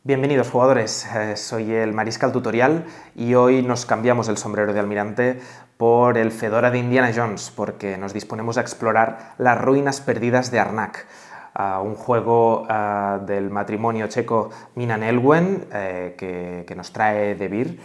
Bienvenidos jugadores, soy el Mariscal Tutorial y hoy nos cambiamos el sombrero de almirante por el fedora de Indiana Jones porque nos disponemos a explorar las ruinas perdidas de Arnak, un juego del matrimonio checo Minan Elwen que nos trae De Beer,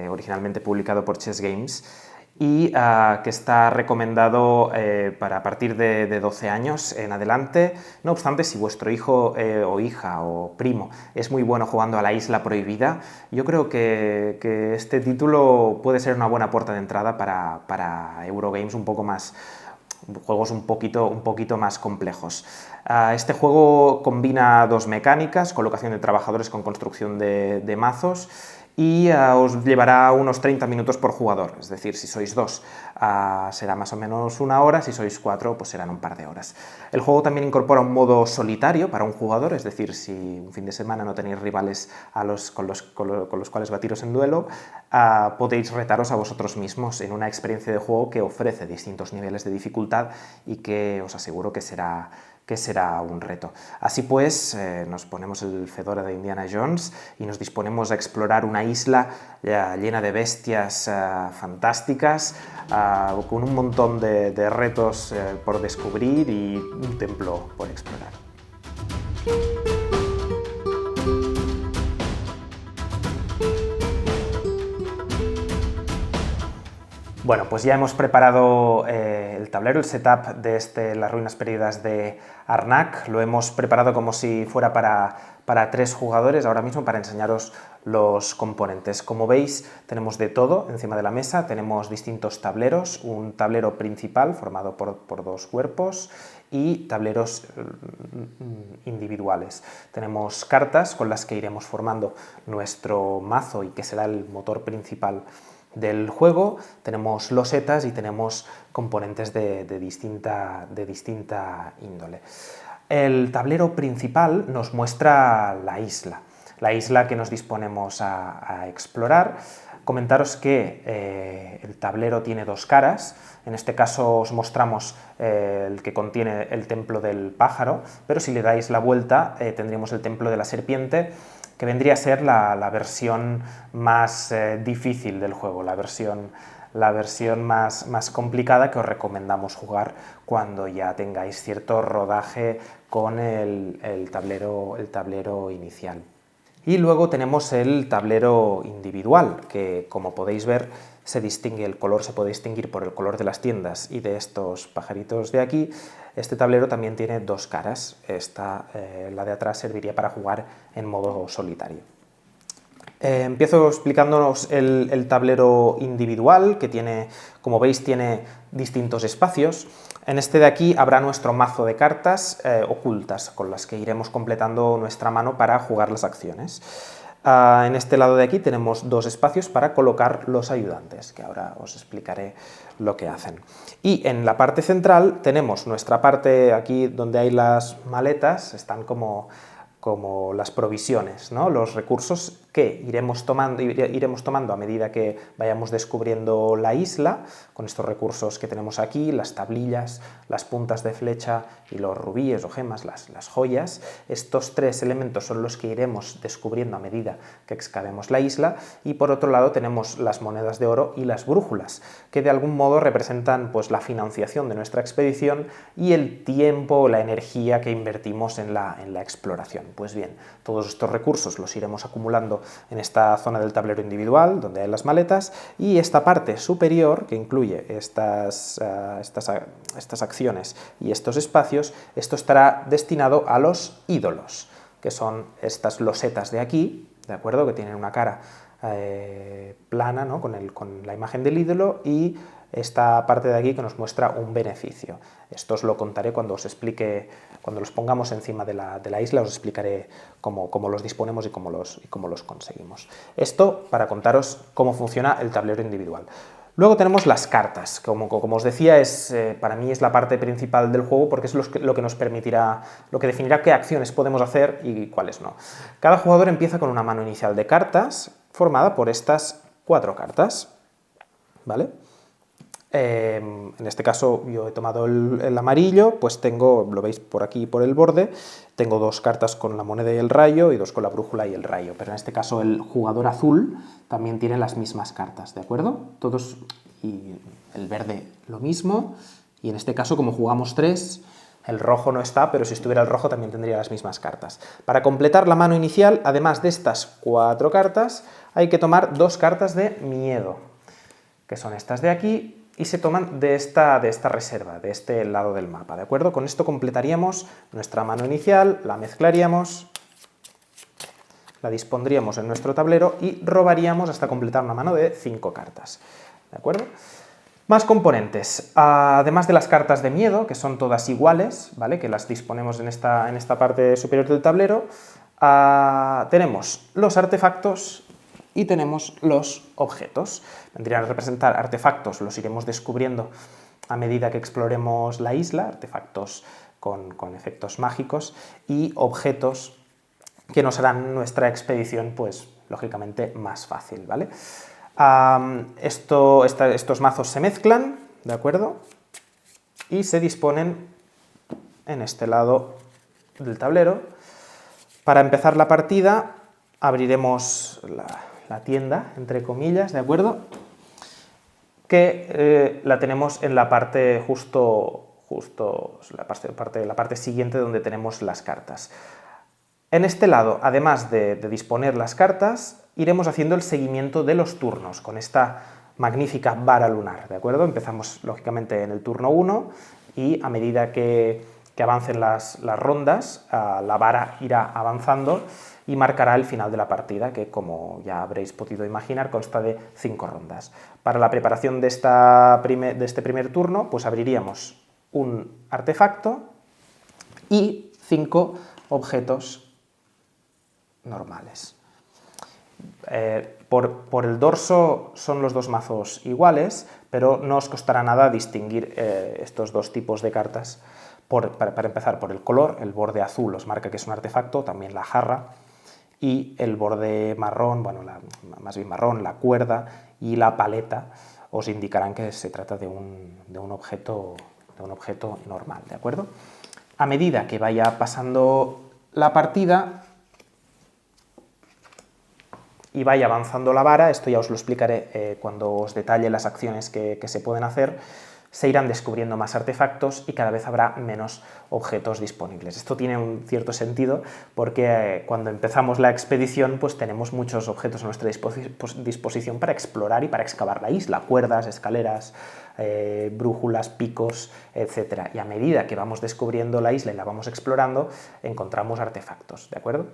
originalmente publicado por Chess Games, y que está recomendado para a partir de 12 años en adelante. No obstante, si vuestro hijo o hija o primo es muy bueno jugando a la Isla Prohibida, yo creo que este título puede ser una buena puerta de entrada para Eurogames juegos un poquito más complejos. Este juego combina dos mecánicas, colocación de trabajadores con construcción de mazos, y os llevará unos 30 minutos por jugador, es decir, si sois dos será más o menos una hora, si sois cuatro pues serán un par de horas. El juego también incorpora un modo solitario para un jugador, es decir, si un fin de semana no tenéis rivales con los cuales batiros en duelo, podéis retaros a vosotros mismos en una experiencia de juego que ofrece distintos niveles de dificultad y que os aseguro que será un reto. Así pues, nos ponemos el fedora de Indiana Jones y nos disponemos a explorar una isla llena de bestias fantásticas, con un montón de retos por descubrir y un templo por explorar. Bueno, pues ya hemos preparado el tablero, el setup de las ruinas perdidas de Arnak. Lo hemos preparado como si fuera para 3 jugadores ahora mismo para enseñaros los componentes. Como veis, tenemos de todo encima de la mesa. Tenemos distintos tableros, un tablero principal formado por 2 cuerpos y tableros individuales. Tenemos cartas con las que iremos formando nuestro mazo y que será el motor principal del juego. Tenemos losetas y tenemos componentes de distinta índole. El tablero principal nos muestra la isla que nos disponemos a explorar. Comentaros que el tablero tiene 2 caras. En este caso os mostramos el que contiene el templo del pájaro, pero si le dais la vuelta tendríamos el templo de la serpiente, que vendría a ser la versión más difícil del juego, la versión más complicada que os recomendamos jugar cuando ya tengáis cierto rodaje con el tablero inicial. Y luego tenemos el tablero individual, que como podéis ver el color se puede distinguir por el color de las tiendas y de estos pajaritos de aquí. Este tablero también tiene 2 caras, la de atrás serviría para jugar en modo solitario. Empiezo explicándonos el tablero individual, que tiene, como veis, tiene distintos espacios. En este de aquí habrá nuestro mazo de cartas ocultas, con las que iremos completando nuestra mano para jugar las acciones. En este lado de aquí tenemos 2 espacios para colocar los ayudantes, que ahora os explicaré lo que hacen. Y en la parte central tenemos nuestra parte aquí donde hay las maletas, están como las provisiones, ¿no? Los recursos que iremos tomando a medida que vayamos descubriendo la isla, con estos recursos que tenemos aquí, las tablillas, las puntas de flecha y los rubíes o gemas, las joyas. Estos 3 elementos son los que iremos descubriendo a medida que excavemos la isla, y por otro lado tenemos las monedas de oro y las brújulas, que de algún modo representan pues la financiación de nuestra expedición y el tiempo, la energía que invertimos en la exploración. Pues bien, todos estos recursos los iremos acumulando en esta zona del tablero individual, donde hay las maletas, y esta parte superior, que incluye estas acciones y estos espacios, esto estará destinado a los ídolos, que son estas losetas de aquí, ¿de acuerdo?, que tienen una cara plana, ¿no?, con la imagen del ídolo, y esta parte de aquí que nos muestra un beneficio. Esto os lo contaré cuando os explique, cuando los pongamos encima de la isla, os explicaré cómo los disponemos y cómo los conseguimos. Esto para contaros cómo funciona el tablero individual. Luego tenemos las cartas. Como os decía, para mí es la parte principal del juego porque es lo que nos permitirá, lo que definirá qué acciones podemos hacer y cuáles no. Cada jugador empieza con una mano inicial de cartas formada por estas 4 cartas, ¿vale? En este caso yo he tomado el amarillo, pues tengo, lo veis por aquí por el borde, tengo 2 cartas con la moneda y el rayo y 2 con la brújula y el rayo, pero en este caso el jugador azul también tiene las mismas cartas, ¿de acuerdo? Todos, y el verde lo mismo, y en este caso como jugamos 3, el rojo no está, pero si estuviera el rojo también tendría las mismas cartas. Para completar la mano inicial, además de estas 4 cartas, hay que tomar 2 cartas de miedo, que son estas de aquí, y se toman de esta reserva, de este lado del mapa, ¿de acuerdo? Con esto completaríamos nuestra mano inicial, la mezclaríamos, la dispondríamos en nuestro tablero y robaríamos hasta completar una mano de 5 cartas, ¿de acuerdo? Más componentes, además de las cartas de miedo, que son todas iguales, ¿vale? Que las disponemos en esta parte superior del tablero, tenemos los artefactos y tenemos los objetos. Vendrían a representar artefactos, los iremos descubriendo a medida que exploremos la isla, artefactos con efectos mágicos, y objetos que nos harán nuestra expedición, pues, lógicamente, más fácil, ¿vale? Estos mazos se mezclan, ¿de acuerdo? Y se disponen en este lado del tablero. Para empezar la partida, abriremos la tienda, entre comillas, ¿de acuerdo? Que la tenemos en la parte la parte siguiente donde tenemos las cartas. En este lado, además de disponer las cartas, iremos haciendo el seguimiento de los turnos con esta magnífica vara lunar, ¿de acuerdo? Empezamos, lógicamente, en el turno 1 y a medida que avancen las rondas, la vara irá avanzando y marcará el final de la partida, que, como ya habréis podido imaginar, consta de 5 rondas. Para la preparación de este primer turno, pues abriríamos un artefacto y 5 objetos normales. Por el dorso son los 2 mazos iguales, pero no os costará nada distinguir estos 2 tipos de cartas. Para empezar, por el color, el borde azul os marca que es un artefacto, también la jarra, y el borde marrón, bueno, más bien marrón, la cuerda y la paleta os indicarán que se trata de un objeto normal, ¿de acuerdo? A medida que vaya pasando la partida y vaya avanzando la vara, esto ya os lo explicaré cuando os detalle las acciones que se pueden hacer, se irán descubriendo más artefactos y cada vez habrá menos objetos disponibles. Esto tiene un cierto sentido porque cuando empezamos la expedición pues tenemos muchos objetos a nuestra disposición para explorar y para excavar la isla, cuerdas, escaleras, brújulas, picos, etc. Y a medida que vamos descubriendo la isla y la vamos explorando, encontramos artefactos, ¿de acuerdo?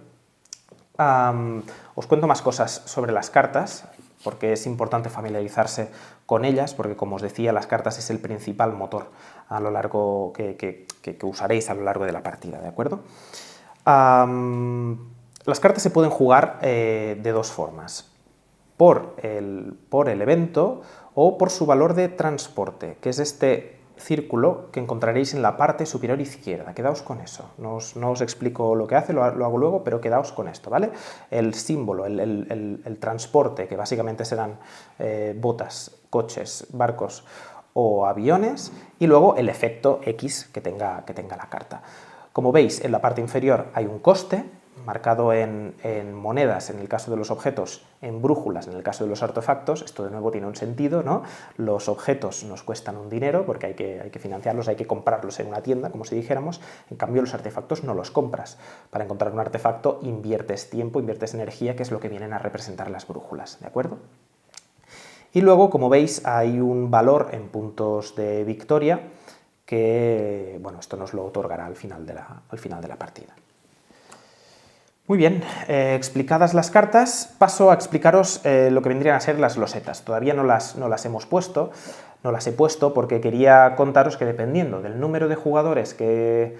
Os cuento más cosas sobre las cartas, porque es importante familiarizarse con ellas, porque, como os decía, las cartas es el principal motor a lo largo que usaréis a lo largo de la partida, ¿de acuerdo? Las cartas se pueden jugar de 2 formas, por el evento o por su valor de transporte, que es este círculo que encontraréis en la parte superior izquierda. Quedaos con eso, no os explico lo que hace, lo hago luego, pero quedaos con esto, ¿vale? El símbolo, el transporte, que básicamente serán botas, coches, barcos o aviones, y luego el efecto X que tenga la carta. Como veis, en la parte inferior hay un coste, marcado en monedas en el caso de los objetos, en brújulas en el caso de los artefactos. Esto de nuevo tiene un sentido, ¿no? Los objetos nos cuestan un dinero porque hay que financiarlos, hay que comprarlos en una tienda, como si dijéramos. En cambio, los artefactos no los compras. Para encontrar un artefacto inviertes tiempo, inviertes energía, que es lo que vienen a representar las brújulas, ¿de acuerdo? Y luego, como veis, hay un valor en puntos de victoria que, bueno, esto nos lo otorgará al final de la partida. Muy bien, explicadas las cartas, paso a explicaros lo que vendrían a ser las losetas. Todavía no las hemos puesto, no las he puesto porque quería contaros que dependiendo del número de jugadores que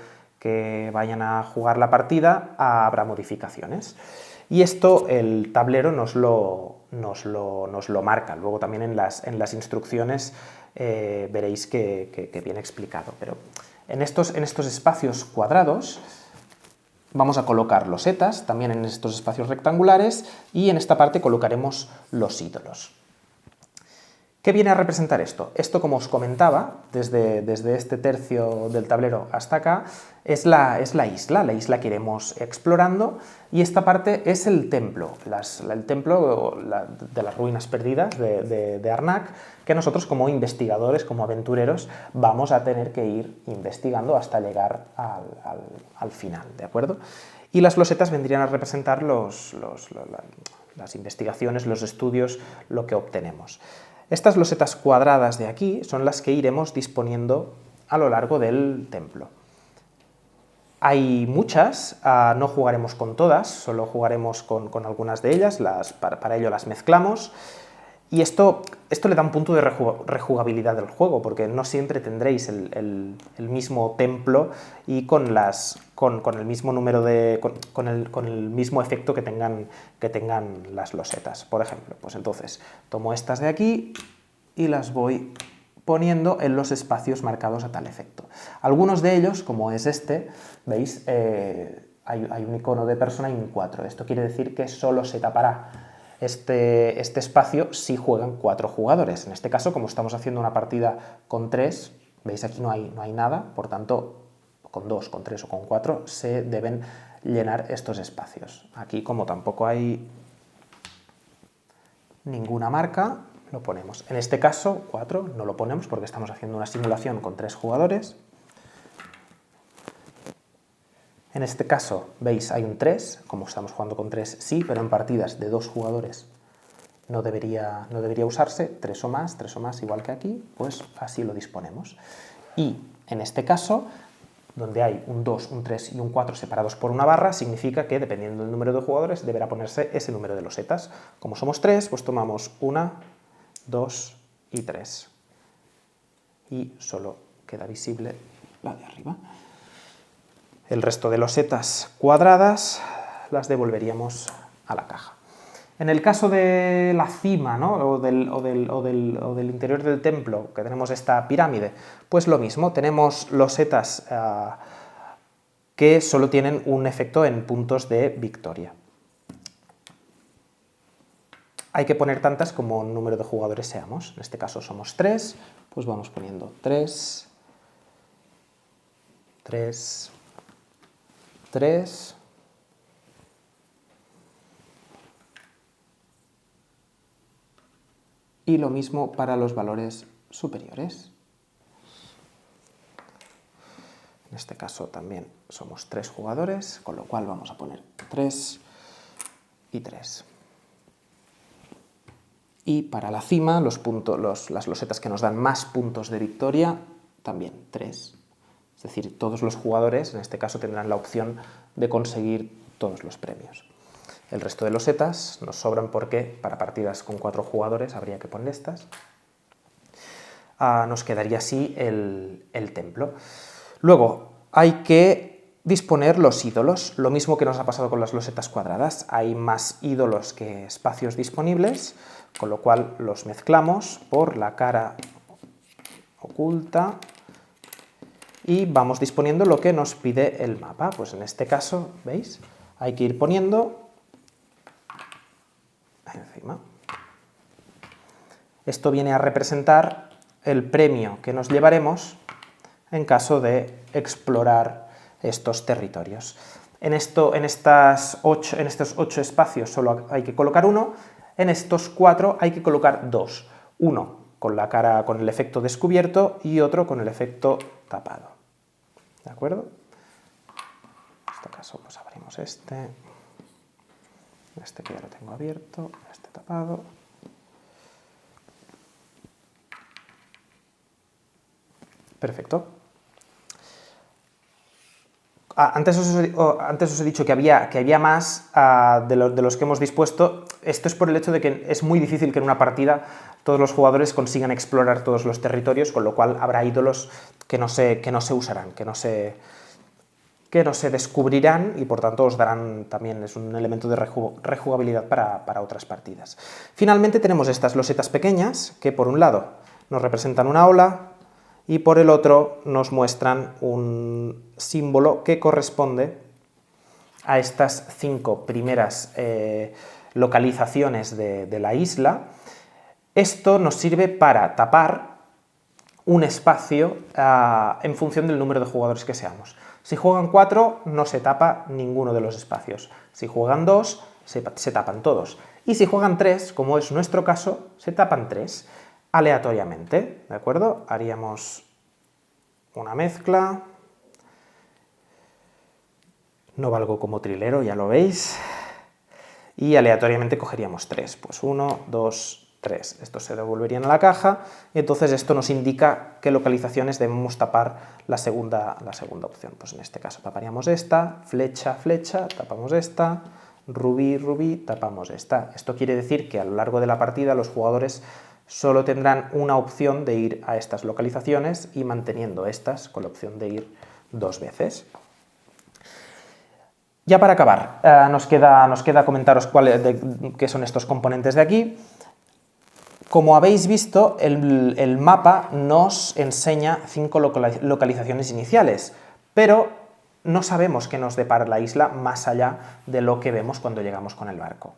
vayan a jugar la partida, habrá modificaciones. Y esto el tablero nos lo marca. Luego también en las instrucciones veréis que viene explicado. Pero en estos espacios cuadrados vamos a colocar losetas, también en estos espacios rectangulares, y en esta parte colocaremos los ídolos. ¿Qué viene a representar esto? Esto, como os comentaba, desde este tercio del tablero hasta acá, es la isla que iremos explorando, y esta parte es el templo, el templo de las ruinas perdidas de Arnak, que nosotros como investigadores, como aventureros, vamos a tener que ir investigando hasta llegar al final, ¿de acuerdo? Y las losetas vendrían a representar las investigaciones, los estudios, lo que obtenemos. Estas losetas cuadradas de aquí son las que iremos disponiendo a lo largo del templo. Hay muchas, no jugaremos con todas, solo jugaremos con algunas de ellas, para ello las mezclamos, y esto le da un punto de rejugabilidad del juego, porque no siempre tendréis el mismo templo y con el mismo número con el mismo efecto que tengan las losetas. Por ejemplo, pues entonces tomo estas de aquí y las voy poniendo en los espacios marcados a tal efecto. Algunos de ellos, como es este, ¿veis? Hay un icono de persona y un 4. Esto quiere decir que solo se tapará este espacio si juegan 4 jugadores. En este caso, como estamos haciendo una partida con 3, ¿veis? Aquí no hay nada, por tanto, con 2, con 3 o con 4 se deben llenar estos espacios. Aquí, como tampoco hay ninguna marca, lo ponemos. En este caso, 4 no lo ponemos porque estamos haciendo una simulación con 3 jugadores. En este caso, veis, hay un 3, como estamos jugando con 3 sí, pero en partidas de 2 jugadores no debería usarse, 3 o más, igual que aquí, pues así lo disponemos. Y en este caso, donde hay un 2, un 3 y un 4 separados por una barra, significa que, dependiendo del número de jugadores, deberá ponerse ese número de losetas. Como somos 3, pues tomamos 1, 2 y 3. Y solo queda visible la de arriba. El resto de losetas cuadradas las devolveríamos a la caja. En el caso de la cima, ¿no? o del interior del templo, que tenemos esta pirámide, pues lo mismo, tenemos losetas que solo tienen un efecto en puntos de victoria. Hay que poner tantas como el número de jugadores seamos. En este caso somos 3, pues vamos poniendo 3, 3, 3, y lo mismo para los valores superiores. En este caso también somos 3 jugadores, con lo cual vamos a poner 3 y 3. Y para la cima, las losetas que nos dan más puntos de victoria, también 3. Es decir, todos los jugadores, en este caso, tendrán la opción de conseguir todos los premios. El resto de losetas nos sobran porque para partidas con 4 jugadores habría que poner estas. Nos quedaría así el templo. Luego hay que disponer los ídolos, lo mismo que nos ha pasado con las losetas cuadradas. Hay más ídolos que espacios disponibles, con lo cual los mezclamos por la cara oculta y vamos disponiendo lo que nos pide el mapa. Pues en este caso, ¿veis? Hay que ir poniendo encima. Esto viene a representar el premio que nos llevaremos en caso de explorar estos territorios. En estos 8 espacios solo hay que colocar 1, en estos 4 hay que colocar 2. Uno con la cara con el efecto descubierto y otro con el efecto tapado. ¿De acuerdo? En este caso pues abrimos este que ya lo tengo abierto, este tapado. Perfecto. Antes os he dicho que había más de los que hemos dispuesto. Esto es por el hecho de que es muy difícil que en una partida todos los jugadores consigan explorar todos los territorios, con lo cual habrá ídolos que no se usarán, que no se descubrirán y por tanto os darán también, es un elemento de rejugabilidad para otras partidas. Finalmente tenemos estas losetas pequeñas que por un lado nos representan una ola y por el otro nos muestran un símbolo que corresponde a estas 5 primeras localizaciones de la isla, Esto nos sirve para tapar un espacio en función del número de jugadores que seamos. Si juegan 4, no se tapa ninguno de los espacios. Si juegan 2, se tapan todos. Y si juegan 3, como es nuestro caso, se tapan 3 aleatoriamente, ¿de acuerdo? Haríamos una mezcla. No valgo como trilero, ya lo veis. Y aleatoriamente cogeríamos 3. Pues 1, 2, 3. Estos se devolverían a la caja y entonces esto nos indica qué localizaciones debemos tapar la segunda opción. Pues en este caso taparíamos esta, flecha, flecha, tapamos esta, rubí, rubí, tapamos esta. Esto quiere decir que a lo largo de la partida los jugadores solo tendrán una opción de ir a estas localizaciones y manteniendo estas con la opción de ir 2 veces. Ya para acabar, nos queda comentaros qué son estos componentes de aquí. Como habéis visto, el mapa nos enseña 5 localizaciones iniciales, pero no sabemos qué nos depara la isla más allá de lo que vemos cuando llegamos con el barco.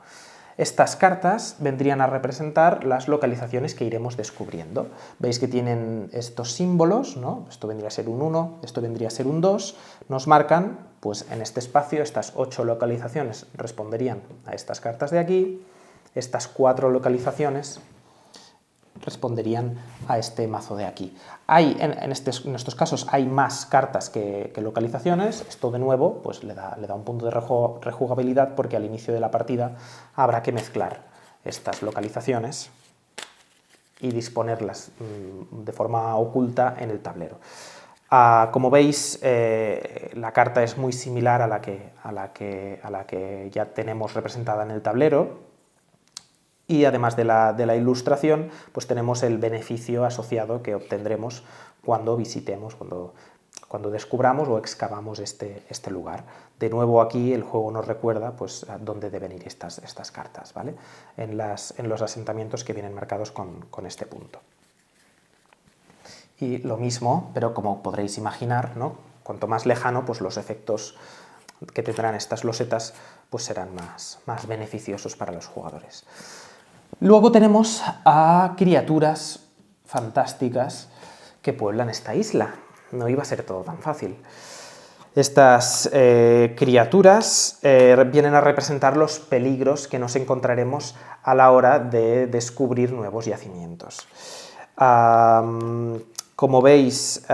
Estas cartas vendrían a representar las localizaciones que iremos descubriendo. Veis que tienen estos símbolos, ¿no? Esto vendría a ser un 1, esto vendría a ser un 2, nos marcan, pues en este espacio, estas 8 localizaciones responderían a estas cartas de aquí, estas 4 localizaciones responderían a este mazo de aquí. En estos casos hay más cartas que localizaciones. Esto de nuevo pues le da un punto de rejugabilidad porque al inicio de la partida habrá que mezclar estas localizaciones y disponerlas de forma oculta en el tablero. Como veis, la carta es muy similar a la que ya tenemos representada en el tablero. Y además de la ilustración, pues tenemos el beneficio asociado que obtendremos cuando visitemos, cuando descubramos o excavamos este lugar. De nuevo aquí el juego nos recuerda pues, a dónde deben ir estas cartas, ¿vale? En los asentamientos que vienen marcados con este punto. Y lo mismo, pero como podréis imaginar, ¿no? Cuanto más lejano, pues los efectos que tendrán estas losetas pues serán más beneficiosos para los jugadores. Luego tenemos a criaturas fantásticas que pueblan esta isla. No iba a ser todo tan fácil. Estas criaturas vienen a representar los peligros que nos encontraremos a la hora de descubrir nuevos yacimientos. Como veis,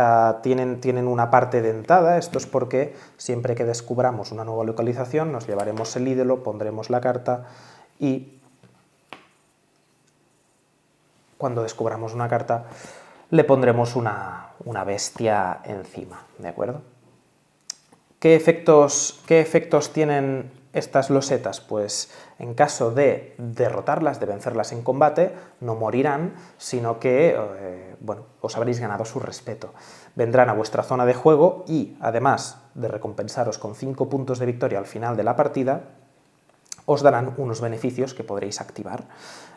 tienen una parte dentada. Esto es porque siempre que descubramos una nueva localización nos llevaremos el ídolo, pondremos la carta y cuando descubramos una carta le pondremos una bestia encima, ¿de acuerdo? ¿Qué efectos tienen estas losetas? Pues en caso de derrotarlas, de vencerlas en combate, no morirán, sino que bueno, os habréis ganado su respeto. Vendrán a vuestra zona de juego y, además de recompensaros con 5 puntos de victoria al final de la partida, os darán unos beneficios que podréis activar,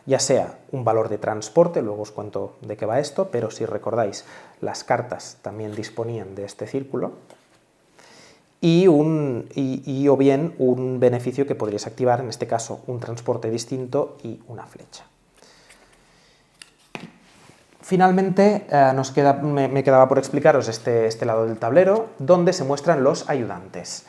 ya sea un valor de transporte, luego os cuento de qué va esto, pero si recordáis, las cartas también disponían de este círculo, o bien un beneficio que podréis activar, en este caso un transporte distinto y una flecha. Finalmente, me quedaba por explicaros este lado del tablero, donde se muestran los ayudantes.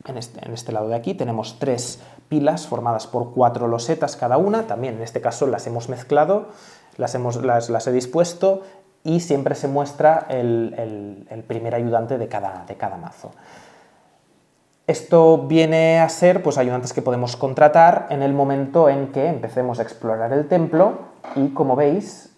En este lado de aquí tenemos 3 pilas formadas por 4 losetas cada una, también en este caso las hemos mezclado, las he dispuesto y siempre se muestra el primer ayudante de cada mazo. Esto viene a ser pues, ayudantes que podemos contratar en el momento en que empecemos a explorar el templo y, como veis,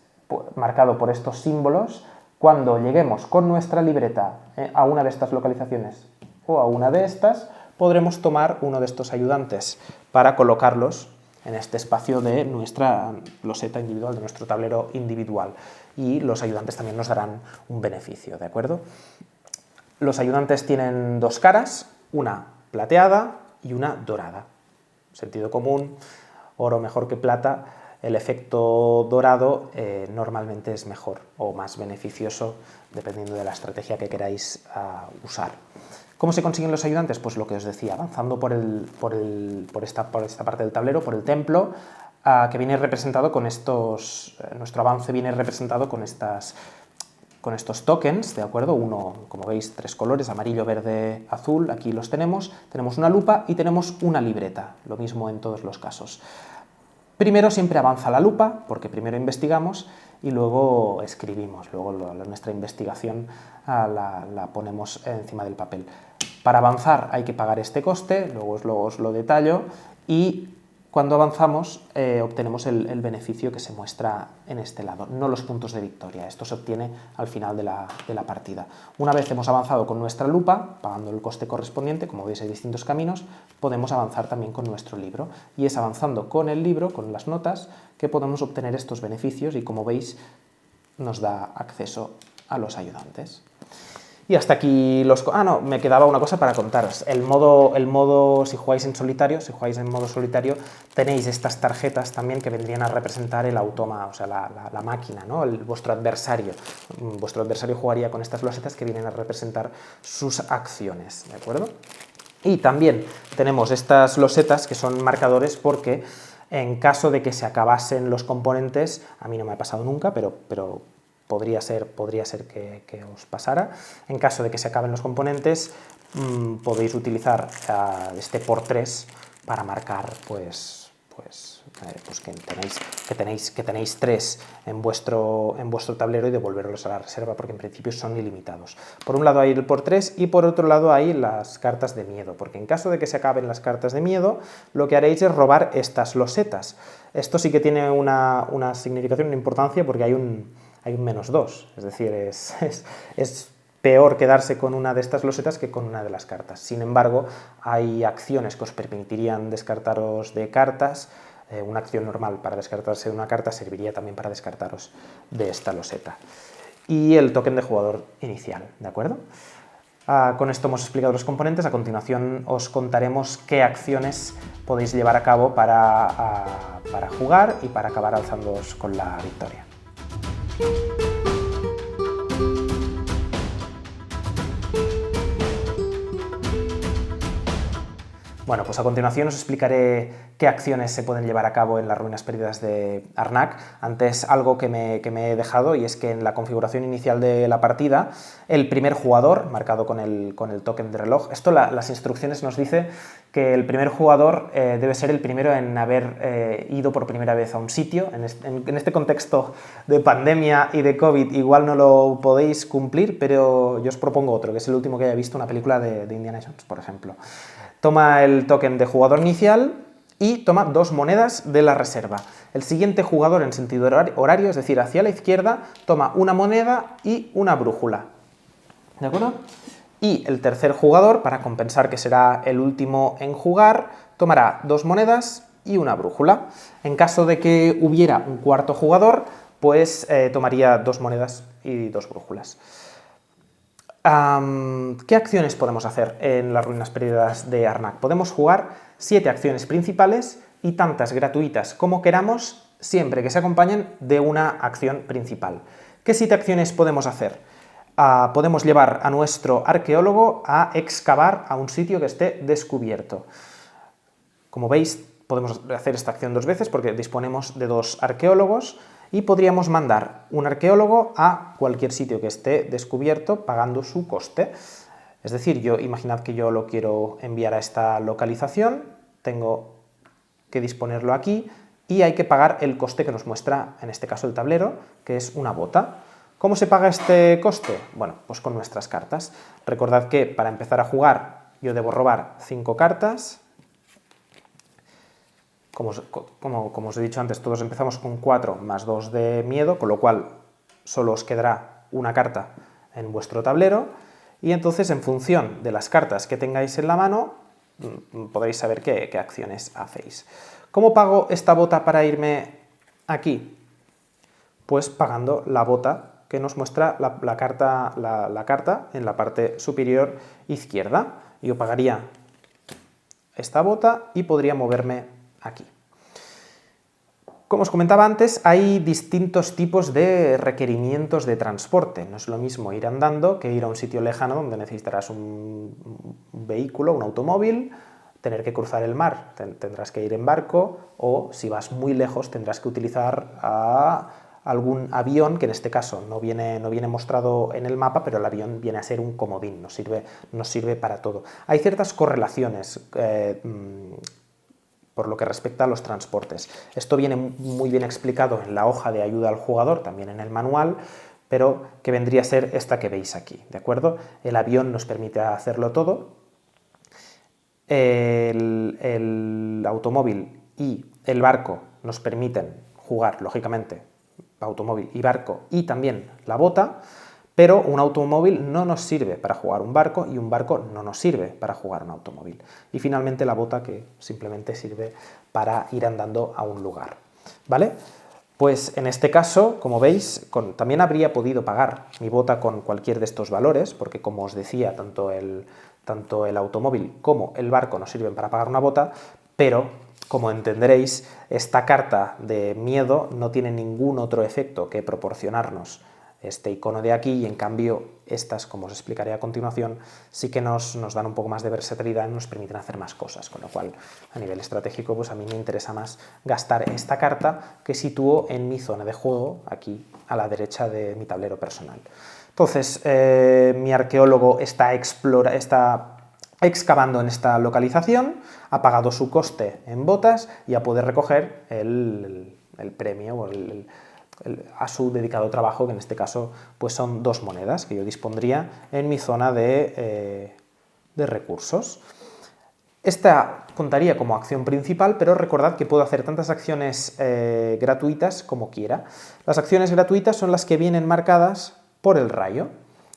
marcado por estos símbolos, cuando lleguemos con nuestra libreta a una de estas localizaciones o a una de estas, podremos tomar uno de estos ayudantes para colocarlos en este espacio de nuestra loseta individual, de nuestro tablero individual. Y los ayudantes también nos darán un beneficio, ¿de acuerdo? Los ayudantes tienen 2 caras, una plateada y una dorada. Sentido común, oro mejor que plata, el efecto dorado normalmente es mejor o más beneficioso dependiendo de la estrategia que queráis usar. ¿Cómo se consiguen los ayudantes? Pues lo que os decía, avanzando por esta parte del tablero, por el templo, que viene representado con estos, nuestro avance viene representado con estos tokens, ¿de acuerdo? Uno, como veis, 3 colores, amarillo, verde, azul, aquí los tenemos una lupa y tenemos una libreta, lo mismo en todos los casos. Primero siempre avanza la lupa, porque primero investigamos y luego escribimos, luego nuestra investigación la ponemos encima del papel. Para avanzar hay que pagar este coste, luego os lo detallo, y cuando avanzamos obtenemos el beneficio que se muestra en este lado, no los puntos de victoria. Esto se obtiene al final de la partida. Una vez hemos avanzado con nuestra lupa, pagando el coste correspondiente, como veis hay distintos caminos, podemos avanzar también con nuestro libro. Y es avanzando con el libro, con las notas, que podemos obtener estos beneficios y, como veis, nos da acceso a los ayudantes. Y hasta aquí los... no, me quedaba una cosa para contaros. El modo, si jugáis en solitario, tenéis estas tarjetas también que vendrían a representar el automa, o sea, la máquina, ¿no? Vuestro adversario. Vuestro adversario jugaría con estas losetas que vienen a representar sus acciones, ¿de acuerdo? Y también tenemos estas losetas que son marcadores porque en caso de que se acabasen los componentes, a mí no me ha pasado nunca, pero podría ser que os pasara. En caso de que se acaben los componentes, podéis utilizar este por 3 para marcar que tenéis 3 en vuestro tablero y devolverlos a la reserva, porque en principio son ilimitados. Por un lado hay el por 3 y por otro lado hay las cartas de miedo, porque en caso de que se acaben las cartas de miedo, lo que haréis es robar estas losetas. Esto sí que tiene una significación, una importancia, porque hay un -2, es decir, es peor quedarse con una de estas losetas que con una de las cartas. Sin embargo, hay acciones que os permitirían descartaros de cartas. Una acción normal para descartarse de una carta serviría también para descartaros de esta loseta. Y el token de jugador inicial, ¿de acuerdo? Con esto hemos explicado los componentes. A continuación os contaremos qué acciones podéis llevar a cabo para jugar y para acabar alzándoos con la victoria. Bueno, pues a continuación os explicaré qué acciones se pueden llevar a cabo en las ruinas perdidas de Arnak. Antes, algo que me he dejado, y es que en la configuración inicial de la partida, el primer jugador, marcado con el token de reloj, las instrucciones nos dice que el primer jugador debe ser el primero en haber ido por primera vez a un sitio. En este contexto de pandemia y de COVID igual no lo podéis cumplir, pero yo os propongo otro, que es el último que haya visto una película de Indiana Jones, por ejemplo. Toma el token de jugador inicial y toma 2 monedas de la reserva. El siguiente jugador en sentido horario, es decir, hacia la izquierda, toma una moneda y una brújula. ¿De acuerdo? Y el tercer jugador, para compensar que será el último en jugar, tomará 2 monedas y una brújula. En caso de que hubiera un cuarto jugador, pues tomaría 2 monedas y 2 brújulas. ¿Qué acciones podemos hacer en las ruinas perdidas de Arnak? Podemos jugar 7 acciones principales y tantas gratuitas como queramos, siempre que se acompañen de una acción principal. ¿Qué 7 acciones podemos hacer? Podemos llevar a nuestro arqueólogo a excavar a un sitio que esté descubierto. Como veis, podemos hacer esta acción 2 veces porque disponemos de 2 arqueólogos. Y podríamos mandar un arqueólogo a cualquier sitio que esté descubierto pagando su coste. Es decir, imaginad que yo lo quiero enviar a esta localización, tengo que disponerlo aquí y hay que pagar el coste que nos muestra, en este caso el tablero, que es una bota. ¿Cómo se paga este coste? Bueno, pues con nuestras cartas. Recordad que para empezar a jugar yo debo robar 5 cartas. Como os he dicho antes, todos empezamos con 4 más 2 de miedo, con lo cual solo os quedará una carta en vuestro tablero, y entonces en función de las cartas que tengáis en la mano podréis saber qué acciones hacéis. ¿Cómo pago esta bota para irme aquí? Pues pagando la bota que nos muestra la carta en la parte superior izquierda. Yo pagaría esta bota y podría moverme aquí. Como os comentaba antes, hay distintos tipos de requerimientos de transporte. No es lo mismo ir andando que ir a un sitio lejano donde necesitarás un vehículo, un automóvil, tener que cruzar el mar, tendrás que ir en barco, o si vas muy lejos tendrás que utilizar algún avión, que en este caso no viene mostrado en el mapa, pero el avión viene a ser un comodín, nos sirve para todo. Hay ciertas correlaciones por lo que respecta a los transportes. Esto viene muy bien explicado en la hoja de ayuda al jugador, también en el manual, pero que vendría a ser esta que veis aquí, ¿de acuerdo? El avión nos permite hacerlo todo, el automóvil y el barco nos permiten jugar, lógicamente, automóvil y barco, y también la bota, pero un automóvil no nos sirve para jugar un barco y un barco no nos sirve para jugar un automóvil. Y finalmente la bota, que simplemente sirve para ir andando a un lugar, ¿vale? Pues en este caso, como veis, también habría podido pagar mi bota con cualquier de estos valores, porque como os decía, tanto el automóvil como el barco nos sirven para pagar una bota, pero como entenderéis, esta carta de miedo no tiene ningún otro efecto que proporcionarnos este icono de aquí, y en cambio estas, como os explicaré a continuación, sí que nos dan un poco más de versatilidad y nos permiten hacer más cosas, con lo cual a nivel estratégico pues a mí me interesa más gastar esta carta que sitúo en mi zona de juego, aquí a la derecha de mi tablero personal. Entonces, mi arqueólogo está excavando en esta localización, ha pagado su coste en botas y a poder recoger el premio o a su dedicado trabajo, que en este caso pues son 2 monedas que yo dispondría en mi zona de recursos. Esta contaría como acción principal, pero recordad que puedo hacer tantas acciones gratuitas como quiera. Las acciones gratuitas son las que vienen marcadas por el rayo.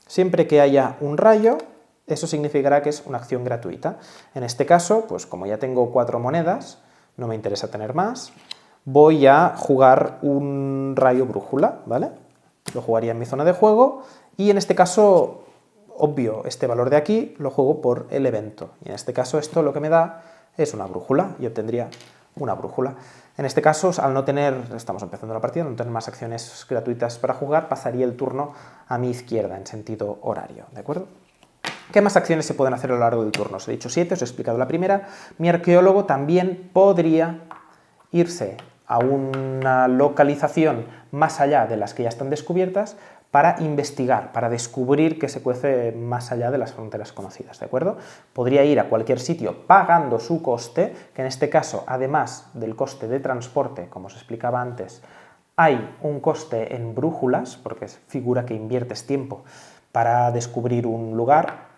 Siempre que haya un rayo, eso significará que es una acción gratuita. En este caso, pues como ya tengo 4 monedas, no me interesa tener más, voy a jugar un rayo brújula, ¿vale? Lo jugaría en mi zona de juego y en este caso, obvio, este valor de aquí lo juego por el evento. Y en este caso esto lo que me da es una brújula y obtendría una brújula. En este caso, al no tener, estamos empezando la partida, no tener más acciones gratuitas para jugar, pasaría el turno a mi izquierda en sentido horario, ¿de acuerdo? ¿Qué más acciones se pueden hacer a lo largo del turno? Os he dicho 7, os he explicado la primera. Mi arqueólogo también podría irse a una localización más allá de las que ya están descubiertas para investigar, para descubrir qué se cuece más allá de las fronteras conocidas, ¿de acuerdo? Podría ir a cualquier sitio pagando su coste, que en este caso, además del coste de transporte, como os explicaba antes, hay un coste en brújulas, porque figura que inviertes tiempo para descubrir un lugar.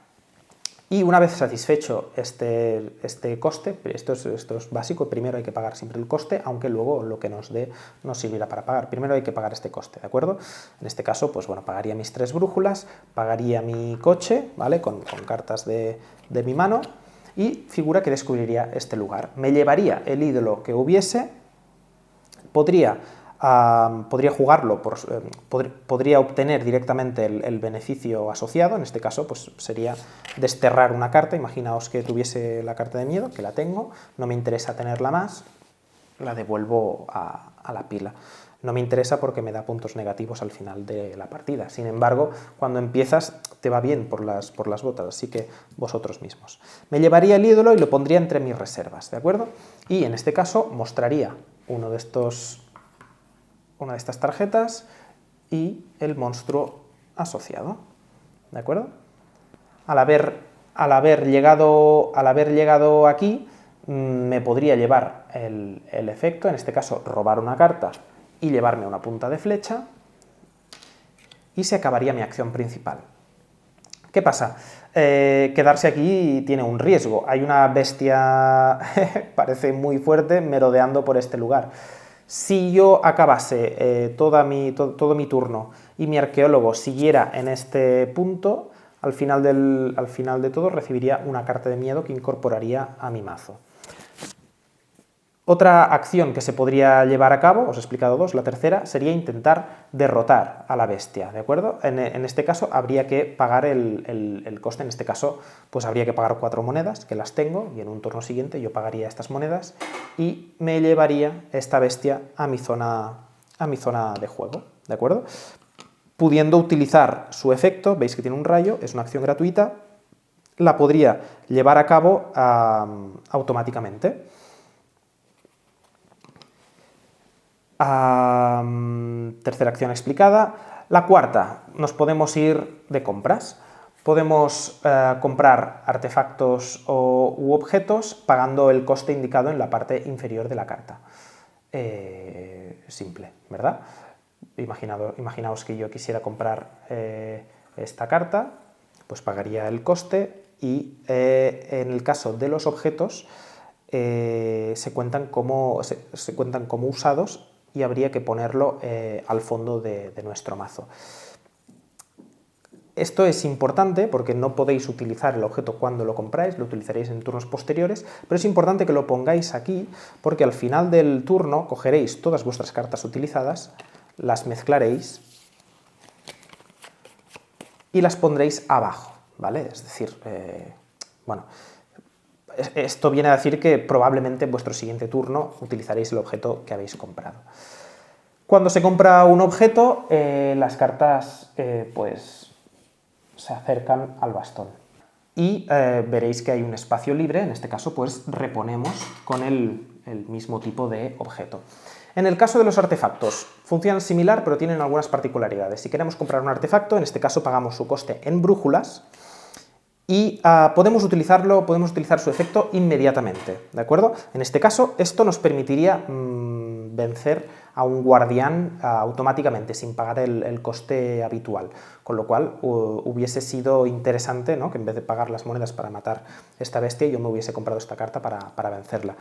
Y una vez satisfecho este coste, esto es básico, primero hay que pagar siempre el coste, aunque luego lo que nos dé nos servirá para pagar. Primero hay que pagar este coste, ¿de acuerdo? En este caso, pues bueno, pagaría mis 3 brújulas, pagaría mi coche, ¿vale? Con cartas de mi mano, y figura que descubriría este lugar. Me llevaría el ídolo que hubiese, podría jugarlo, podría obtener directamente el beneficio asociado. En este caso pues sería desterrar una carta. Imaginaos que tuviese la carta de miedo, que la tengo, no me interesa tenerla más, la devuelvo a la pila. No me interesa porque me da puntos negativos al final de la partida. Sin embargo, cuando empiezas te va bien por las botas, así que vosotros mismos. Me llevaría el ídolo y lo pondría entre mis reservas, ¿de acuerdo? Y en este caso mostraría una de estas tarjetas y el monstruo asociado, ¿de acuerdo? Al haber llegado aquí, me podría llevar el efecto, en este caso robar una carta y llevarme una punta de flecha, y se acabaría mi acción principal. ¿Qué pasa? Quedarse aquí tiene un riesgo. Hay una bestia, parece muy fuerte, merodeando por este lugar. Si yo acabase todo mi turno y mi arqueólogo siguiera en este punto, al final de todo recibiría una carta de miedo que incorporaría a mi mazo. Otra acción que se podría llevar a cabo, os he explicado 2, la tercera sería intentar derrotar a la bestia, ¿de acuerdo? En este caso habría que pagar el coste, en este caso pues habría que pagar 4 monedas, que las tengo, y en un turno siguiente yo pagaría estas monedas y me llevaría esta bestia a mi zona de juego, ¿de acuerdo? Pudiendo utilizar su efecto, veis que tiene un rayo, es una acción gratuita, la podría llevar a cabo automáticamente. Tercera acción explicada. La cuarta, nos podemos ir de compras. Podemos comprar artefactos u objetos pagando el coste indicado en la parte inferior de la carta. Simple, ¿verdad? Imaginaos que yo quisiera comprar esta carta, pues pagaría el coste y en el caso de los objetos se cuentan como usados y habría que ponerlo al fondo de nuestro mazo. Esto es importante porque no podéis utilizar el objeto cuando lo compráis, lo utilizaréis en turnos posteriores, pero es importante que lo pongáis aquí porque al final del turno cogeréis todas vuestras cartas utilizadas, las mezclaréis y las pondréis abajo, ¿vale? Es decir, bueno, esto viene a decir que probablemente en vuestro siguiente turno utilizaréis el objeto que habéis comprado. Cuando se compra un objeto, las cartas pues se acercan al bastón y veréis que hay un espacio libre, en este caso pues reponemos con el mismo tipo de objeto. En el caso de los artefactos, funcionan similar pero tienen algunas particularidades. Si queremos comprar un artefacto, en este caso pagamos su coste en brújulas y podemos utilizar su efecto inmediatamente, ¿de acuerdo? En este caso, esto nos permitiría vencer a un guardián automáticamente, sin pagar el coste habitual, con lo cual hubiese sido interesante, ¿no?, que en vez de pagar las monedas para matar esta bestia, yo me hubiese comprado esta carta para vencerla.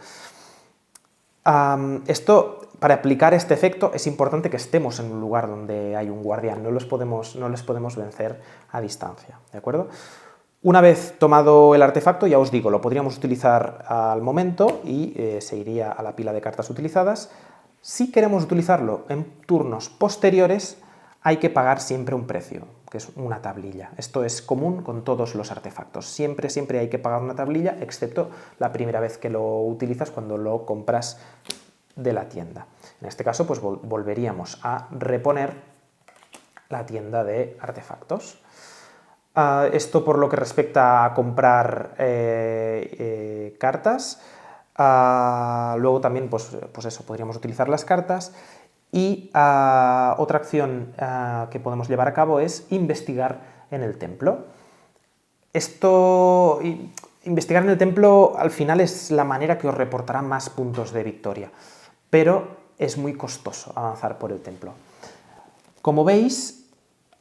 Para aplicar este efecto es importante que estemos en un lugar donde hay un guardián, no les podemos vencer a distancia, ¿de acuerdo? Una vez tomado el artefacto, ya os digo, lo podríamos utilizar al momento y se iría a la pila de cartas utilizadas. Si queremos utilizarlo en turnos posteriores, hay que pagar siempre un precio, que es una tablilla. Esto es común con todos los artefactos. Siempre hay que pagar una tablilla, excepto la primera vez que lo utilizas, cuando lo compras de la tienda. En este caso, pues volveríamos a reponer la tienda de artefactos. Esto por lo que respecta a comprar cartas. Luego también, pues eso, podríamos utilizar las cartas. Y otra acción que podemos llevar a cabo es investigar en el templo. Investigar en el templo al final es la manera que os reportará más puntos de victoria, pero es muy costoso avanzar por el templo. Como veis,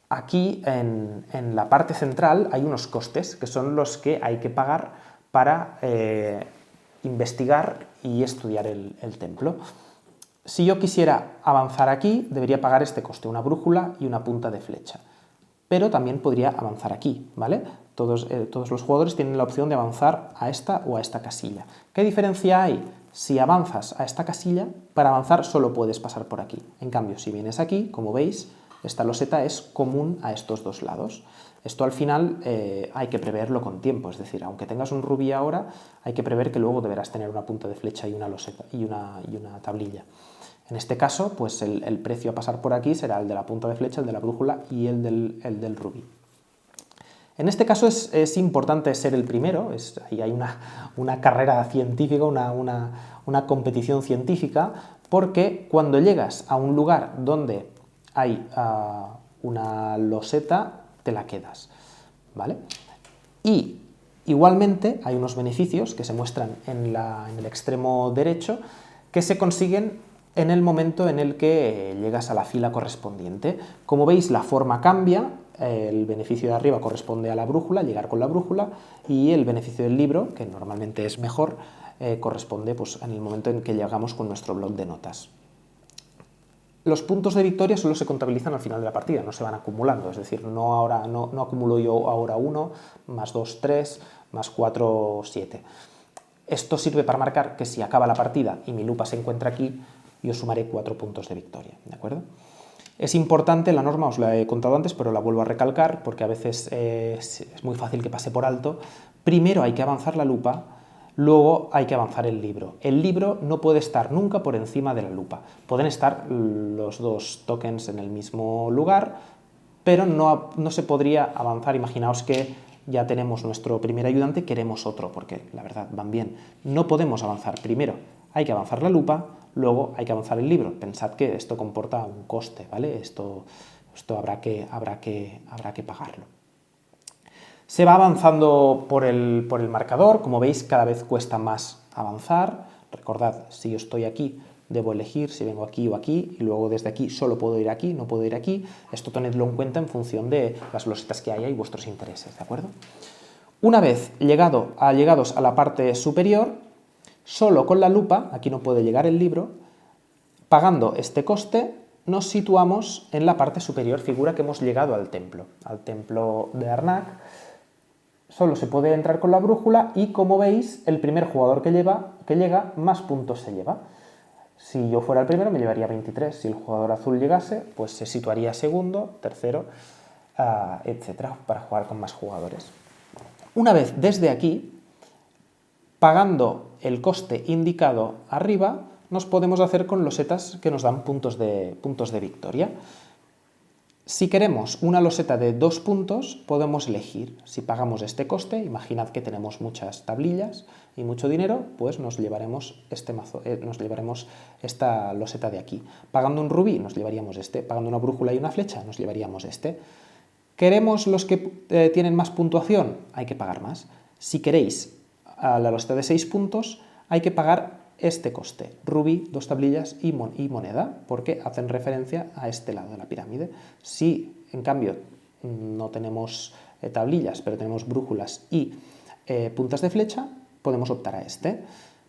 aquí en la parte central hay unos costes que son los que hay que pagar para investigar y estudiar el templo. Si yo quisiera avanzar aquí, debería pagar este coste, una brújula y una punta de flecha. Pero también podría avanzar aquí, ¿vale? Todos los jugadores tienen la opción de avanzar a esta o a esta casilla. ¿Qué diferencia hay? Si avanzas a esta casilla, para avanzar solo puedes pasar por aquí. En cambio, si vienes aquí, como veis, esta loseta es común a estos dos lados. Esto al final hay que preverlo con tiempo, es decir, aunque tengas un rubí ahora, hay que prever que luego deberás tener una punta de flecha y una loseta y una tablilla. En este caso, pues el precio a pasar por aquí será el de la punta de flecha, el de la brújula y el del rubí. En este caso es importante ser el primero, ahí hay una carrera científica, una competición científica, porque cuando llegas a un lugar donde hay una loseta, te la quedas, ¿vale? Y igualmente hay unos beneficios que se muestran en el extremo derecho que se consiguen en el momento en el que llegas a la fila correspondiente. Como veis, la forma cambia, el beneficio de arriba corresponde a la brújula, llegar con la brújula, y el beneficio del libro, que normalmente es mejor, corresponde pues, en el momento en que llegamos con nuestro bloc de notas. Los puntos de victoria solo se contabilizan al final de la partida, no se van acumulando, es decir, no acumulo yo ahora 1, más 2, 3, más 4, 7. Esto sirve para marcar que si acaba la partida y mi lupa se encuentra aquí, yo sumaré 4 puntos de victoria, ¿de acuerdo? Es importante, la norma os la he contado antes, pero la vuelvo a recalcar porque a veces es muy fácil que pase por alto. Primero hay que avanzar la lupa, luego hay que avanzar el libro. El libro no puede estar nunca por encima de la lupa. Pueden estar los dos tokens en el mismo lugar, pero no se podría avanzar. Imaginaos que ya tenemos nuestro primer ayudante, queremos otro, porque la verdad van bien. No podemos avanzar. Primero hay que avanzar la lupa, luego hay que avanzar el libro. Pensad que esto comporta un coste, ¿vale? Esto habrá que pagarlo. Se va avanzando por el marcador, como veis cada vez cuesta más avanzar. Recordad, si yo estoy aquí, debo elegir si vengo aquí o aquí, y luego desde aquí solo puedo ir aquí, no puedo ir aquí. Esto tenedlo en cuenta en función de las losetas que haya y vuestros intereses, ¿de acuerdo? Una vez llegados a la parte superior, solo con la lupa, aquí no puede llegar el libro, pagando este coste, nos situamos en la parte superior, figura que hemos llegado al templo de Arnak. Solo se puede entrar con la brújula y, como veis, el primer jugador que llega, más puntos se lleva. Si yo fuera el primero me llevaría 23, si el jugador azul llegase, pues se situaría segundo, tercero, etcétera, para jugar con más jugadores. Una vez desde aquí, pagando el coste indicado arriba, nos podemos hacer con losetas que nos dan puntos de victoria. Si queremos una loseta de 2 puntos, podemos elegir. Si pagamos este coste, imaginad que tenemos muchas tablillas y mucho dinero, pues nos llevaremos esta loseta de aquí. Pagando un rubí, nos llevaríamos este. Pagando una brújula y una flecha, nos llevaríamos este. ¿Queremos los que tienen más puntuación? Hay que pagar más. Si queréis a la loseta de 6 puntos, hay que pagar este coste, rubí, 2 tablillas y moneda, porque hacen referencia a este lado de la pirámide. Si, en cambio, no tenemos tablillas, pero tenemos brújulas y puntas de flecha, podemos optar a este,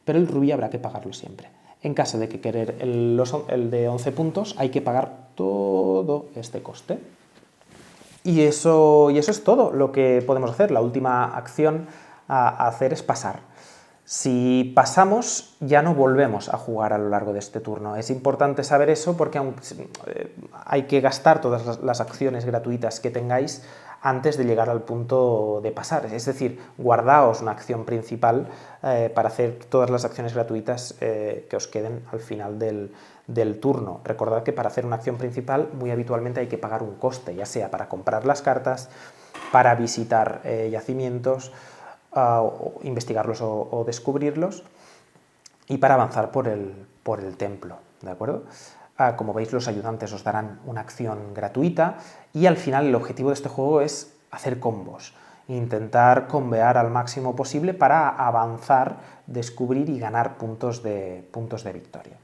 pero el rubí habrá que pagarlo siempre. En caso de que querer el de 11 puntos, hay que pagar todo este coste. Y eso es todo lo que podemos hacer. La última acción a hacer es pasar. Si pasamos, ya no volvemos a jugar a lo largo de este turno. Es importante saber eso porque hay que gastar todas las acciones gratuitas que tengáis antes de llegar al punto de pasar. Es decir, guardaos una acción principal para hacer todas las acciones gratuitas que os queden al final del turno. Recordad que para hacer una acción principal muy habitualmente hay que pagar un coste, ya sea para comprar las cartas, para visitar yacimientos, investigarlos o descubrirlos, y para avanzar por el templo, ¿de acuerdo? Como veis, los ayudantes os darán una acción gratuita y al final el objetivo de este juego es hacer combos, intentar combear al máximo posible para avanzar, descubrir y ganar puntos de victoria.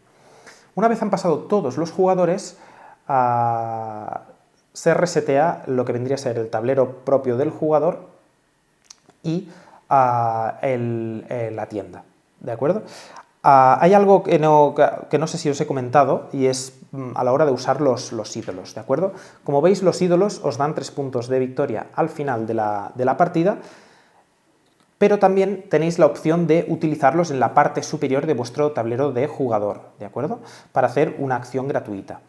Una vez han pasado todos los jugadores, se resetea lo que vendría a ser el tablero propio del jugador y la tienda, ¿de acuerdo? Hay algo que no sé si os he comentado y es a la hora de usar los ídolos, ¿de acuerdo? Como veis, los ídolos os dan 3 puntos de victoria al final de la partida, pero también tenéis la opción de utilizarlos en la parte superior de vuestro tablero de jugador, ¿de acuerdo? Para hacer una acción gratuita.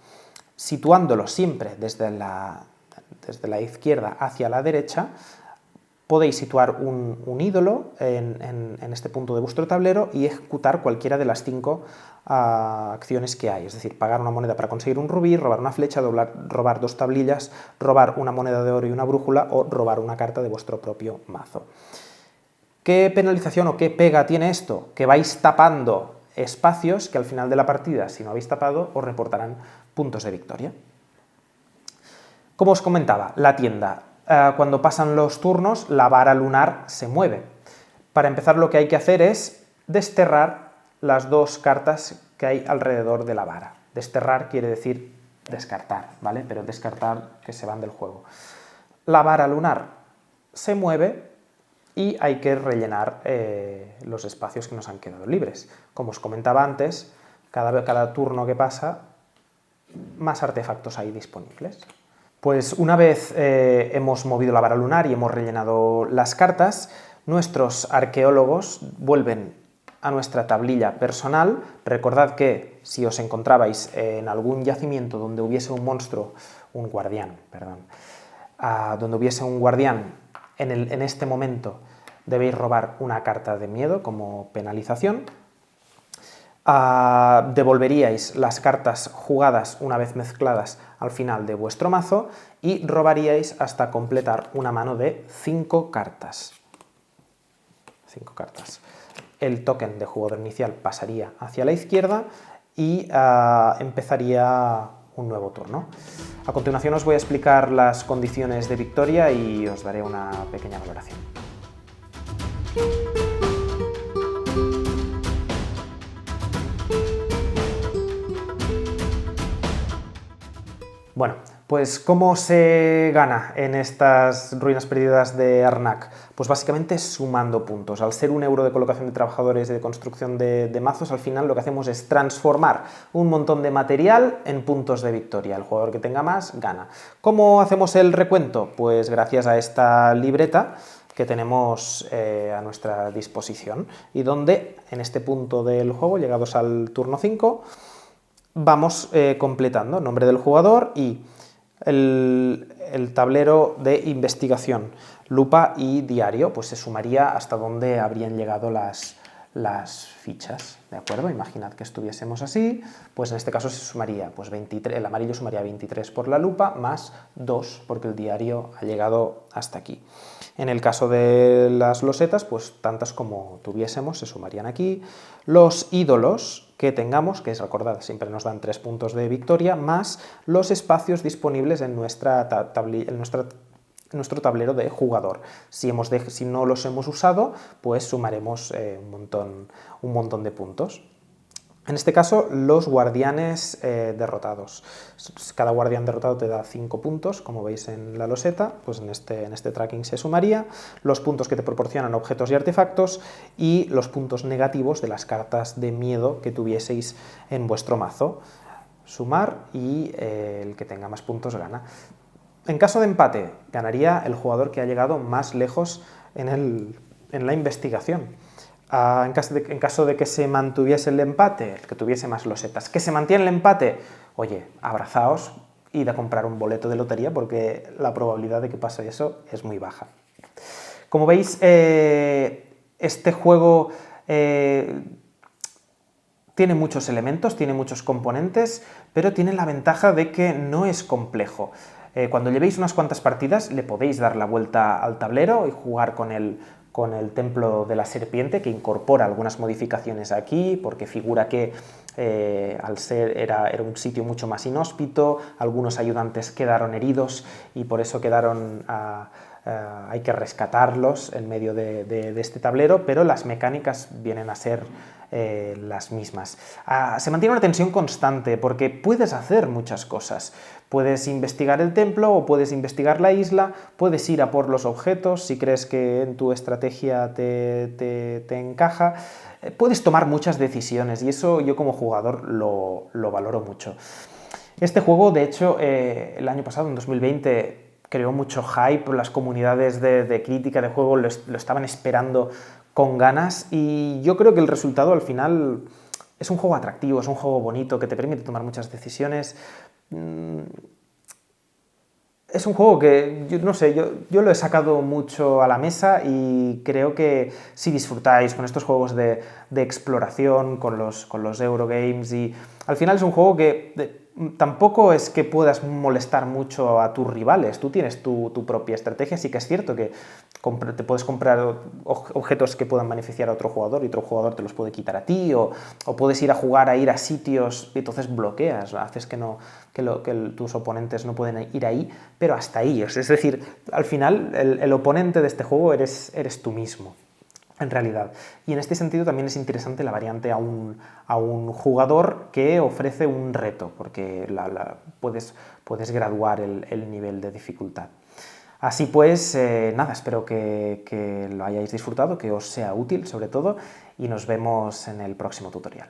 Situándolos siempre desde la izquierda hacia la derecha, podéis situar un ídolo en este punto de vuestro tablero y ejecutar cualquiera de las 5 acciones que hay, es decir, pagar una moneda para conseguir un rubí, robar una flecha, robar 2 tablillas, robar una moneda de oro y una brújula o robar una carta de vuestro propio mazo. ¿Qué penalización o qué pega tiene esto? Que vais tapando espacios que al final de la partida, si no habéis tapado, os reportarán puntos de victoria. Como os comentaba, la tienda. Cuando pasan los turnos, la vara lunar se mueve. Para empezar, lo que hay que hacer es desterrar las 2 cartas que hay alrededor de la vara. Desterrar quiere decir descartar, ¿vale? Pero descartar que se van del juego. La vara lunar se mueve y hay que rellenar los espacios que nos han quedado libres. Como os comentaba antes, cada turno que pasa, más artefactos hay disponibles. Pues una vez hemos movido la vara lunar y hemos rellenado las cartas, nuestros arqueólogos vuelven a nuestra tablilla personal. Recordad que si os encontrabais en algún yacimiento donde hubiese un monstruo, un guardián, perdón, donde hubiese un guardián, en este momento debéis robar una carta de miedo como penalización. devolveríais las cartas jugadas una vez mezcladas al final de vuestro mazo y robaríais hasta completar una mano de 5 cartas. 5 cartas. El token de jugador inicial pasaría hacia la izquierda y empezaría un nuevo turno. A continuación os voy a explicar las condiciones de victoria y os daré una pequeña valoración. Bueno, pues ¿cómo se gana en estas ruinas perdidas de Arnak? Pues básicamente sumando puntos. Al ser 1 euro de colocación de trabajadores y de construcción de mazos, al final lo que hacemos es transformar un montón de material en puntos de victoria. El jugador que tenga más, gana. ¿Cómo hacemos el recuento? Pues gracias a esta libreta que tenemos a nuestra disposición y donde en este punto del juego, llegados al turno 5, vamos completando nombre del jugador y el tablero de investigación, lupa y diario, pues se sumaría hasta donde habrían llegado las fichas, ¿de acuerdo? Imaginad que estuviésemos así, pues en este caso se sumaría, pues 23, el amarillo sumaría 23 por la lupa, más 2, porque el diario ha llegado hasta aquí. En el caso de las losetas, pues tantas como tuviésemos se sumarían aquí. Los ídolos que tengamos, que es, recordad, siempre nos dan 3 puntos de victoria, más los espacios disponibles en nuestro tablero de jugador. Si no los hemos usado, pues sumaremos un montón de puntos. En este caso, los guardianes derrotados. Cada guardián derrotado te da 5 puntos, como veis en la loseta, pues en este tracking se sumaría, los puntos que te proporcionan objetos y artefactos y los puntos negativos de las cartas de miedo que tuvieseis en vuestro mazo. Sumar y el que tenga más puntos gana. En caso de empate, ganaría el jugador que ha llegado más lejos en la investigación. En caso de que se mantuviese el empate, el que tuviese más losetas. ¿Que se mantiene el empate? Oye, abrazaos, id a comprar un boleto de lotería porque la probabilidad de que pase eso es muy baja. Como veis, este juego tiene muchos elementos, tiene muchos componentes, pero tiene la ventaja de que no es complejo. Cuando llevéis unas cuantas partidas le podéis dar la vuelta al tablero y jugar con el templo de la serpiente, que incorpora algunas modificaciones aquí, porque figura que era un sitio mucho más inhóspito, algunos ayudantes quedaron heridos y por eso hay que rescatarlos en medio de este tablero, pero las mecánicas vienen a ser las mismas. Se mantiene una tensión constante porque puedes hacer muchas cosas. Puedes investigar el templo o puedes investigar la isla, puedes ir a por los objetos si crees que en tu estrategia te encaja. Puedes tomar muchas decisiones y eso yo como jugador lo valoro mucho. Este juego, de hecho, el año pasado, en 2020, creó mucho hype, las comunidades de crítica de juego lo estaban esperando con ganas y yo creo que el resultado al final es un juego atractivo, es un juego bonito que te permite tomar muchas decisiones. Es un juego que, no sé, yo lo he sacado mucho a la mesa y creo que si disfrutáis con estos juegos de exploración, con los Eurogames, y al final es un juego que tampoco es que puedas molestar mucho a tus rivales, tú tienes tu propia estrategia, sí que es cierto que te puedes comprar objetos que puedan beneficiar a otro jugador y otro jugador te los puede quitar a ti, o puedes ir a sitios y entonces bloqueas, haces que tus oponentes no pueden ir ahí, pero hasta ahí, es decir, al final el oponente de este juego eres tú mismo, en realidad. Y en este sentido también es interesante la variante a un jugador que ofrece un reto, porque puedes graduar el nivel de dificultad. Así pues, nada, espero que lo hayáis disfrutado, que os sea útil sobre todo, y nos vemos en el próximo tutorial.